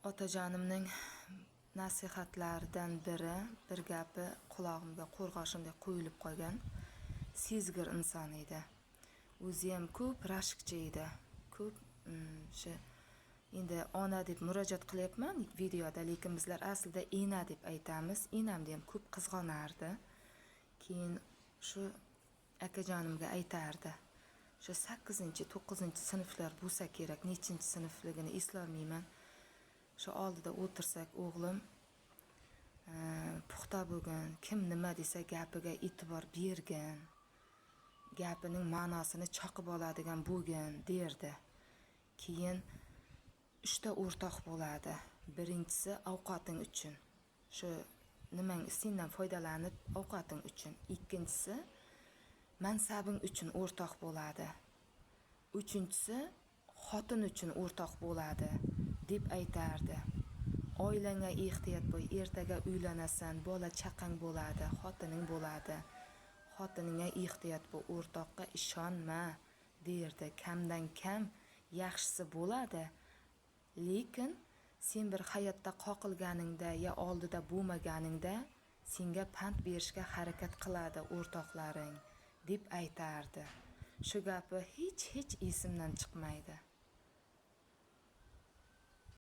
Otajonimning nasihatlaridan biri, bir gapi qulog'imga qo'rg'oshinday qo'yilib qolgan. Sezgir inson edi. O'zi ham ko'p rashkchi edi. Ko'p endi ona deb murojaat qilyapman videoda, lekin bizlar aslida ena deb aytamiz. Enamni ham ko'p qizg'onardi. Keyin shu akajonimga aytardi. Shu 8-9-sinflar bo'lsa kerak, nechinchi sinfligini eslolmayman. Shu oldida o'tirsak, o'g'lim puxta bo'lgan, kim nima desa gapiga e'tibor bergan, gapining ma'nosini choqib oladigan bo'lgan derdi. Keyin 3 ta o'rtoq bo'ladi. Birinchisi ovqating uchun. Shu nimang sendan foydalanib ovqating uchun. Ikkinchisi mansabing uchun o'rtoq bo'ladi. Uchinchisi xotin uchun o'rtoq bo'ladi deb aytardi. Oilangga ehtiyot bo'l, ertaga uylanasan, bola chaqang bo'ladi, xotining bo'ladi. Xotiningga ehtiyot bo'l, o'rtoqqa ishonma derdi. Kamdan kam yaxshisi bo'ladi. Lekin sen bir hayotda qoqilganingda ya oldida bo'lmaganingda senga pand berishga harakat qiladi o'rtoqlaring deb aytardi. Shu gapi hech esimdan chiqmaydi.